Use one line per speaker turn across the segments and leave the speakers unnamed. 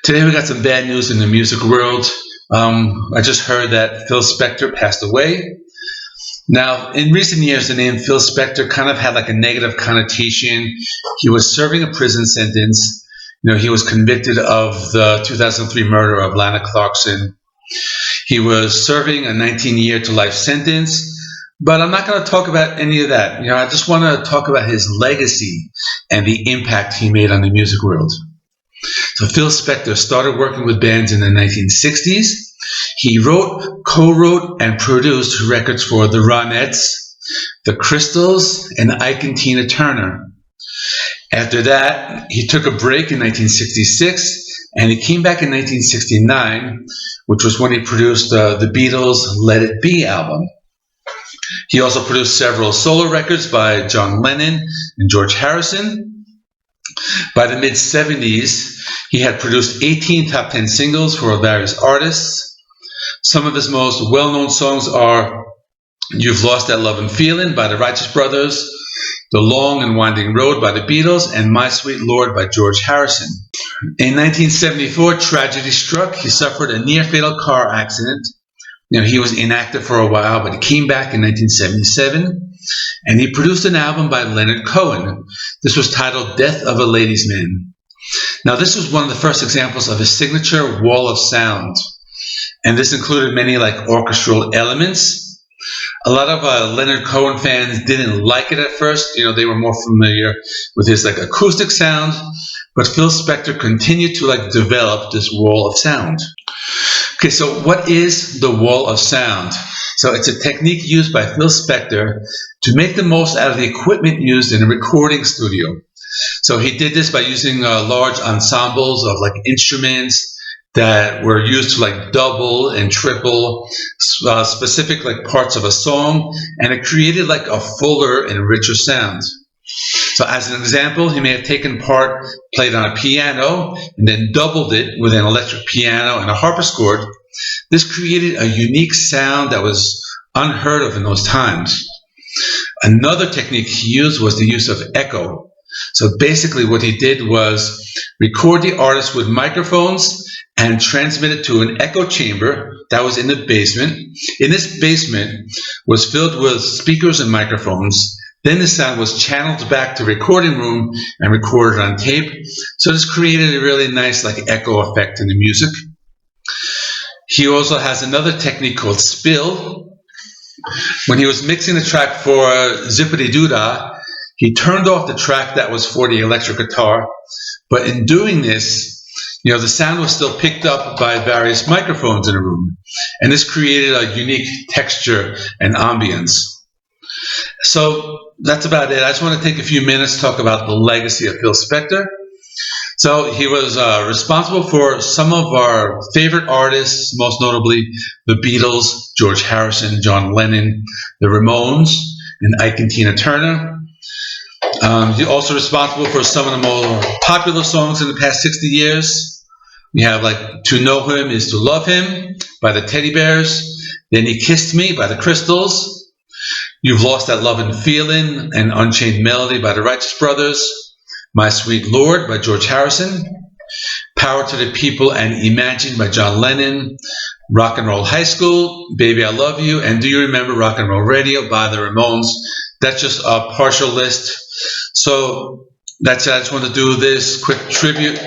Today we got some bad news in the music world. I just heard that Phil Spector passed away. Now, in recent years, the name Phil Spector kind of had like a negative connotation. He was serving a prison sentence. He was convicted of the 2003 murder of Lana Clarkson. He was serving a 19-year to life sentence. But I'm not going to talk about any of that. I just want to talk about his legacy and the impact he made on the music world. So Phil Spector started working with bands in the 1960s. He wrote, co-wrote, and produced records for the Ronettes, the Crystals, and Ike and Tina Turner. After that, he took a break in 1966, and he came back in 1969, which was when he produced the Beatles' Let It Be album. He also produced several solo records by John Lennon and George Harrison. By the mid-70s, he had produced 18 top 10 singles for various artists. Some of his most well-known songs are You've Lost That Love and Feeling by the Righteous Brothers, The Long and Winding Road by the Beatles, and My Sweet Lord by George Harrison. In 1974, tragedy struck. He suffered a near-fatal car accident. He was inactive for a while, but he came back in 1977, and he produced an album by Leonard Cohen. This was titled Death of a Ladies' Man. Now, this was one of the first examples of his signature wall of sound, and this included many orchestral elements. A lot of Leonard Cohen fans didn't like it at first. They were more familiar with his acoustic sound, but Phil Spector continued to develop this wall of sound. Okay, so what is the wall of sound? So it's a technique used by Phil Spector to make the most out of the equipment used in a recording studio. So he did this by using large ensembles of instruments that were used to double and triple specific parts of a song, and it created a fuller and richer sound. So as an example, he may have taken part played on a piano and then doubled it with an electric piano and a harpsichord. This created a unique sound that was unheard of in those times. Another technique he used was the use of echo. So basically what he did was record the artist with microphones and transmit it to an echo chamber that was in the basement. In this basement was filled with speakers and microphones. Then the sound was channeled back to the recording room and recorded on tape. So this created a really nice echo effect in the music. He also has another technique called spill. When he was mixing the track for Zippity Doo Dah, he turned off the track that was for the electric guitar. But in doing this, the sound was still picked up by various microphones in the room. And this created a unique texture and ambience. So that's about it. I just want to take a few minutes to talk about the legacy of Phil Spector. So he was responsible for some of our favorite artists, most notably the Beatles, George Harrison, John Lennon, the Ramones, and Ike and Tina Turner. He's also responsible for some of the more popular songs in the past 60 years. We have To Know Him Is to Love Him by the Teddy Bears. Then He Kissed Me by the Crystals. You've Lost That Love and Feeling and Unchained Melody by the Righteous Brothers. My Sweet Lord by George Harrison. Power to the People and Imagine by John Lennon. Rock and Roll High School, Baby I Love You, and Do You Remember Rock and Roll Radio by the Ramones. That's just a partial list. So that's it. I just want to do this quick tribute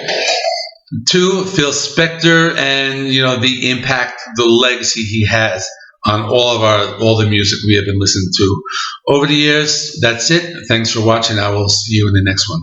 to Phil Spector and the impact, the legacy he has on all the music we have been listening to over the years. That's it. Thanks for watching. I will see you in the next one.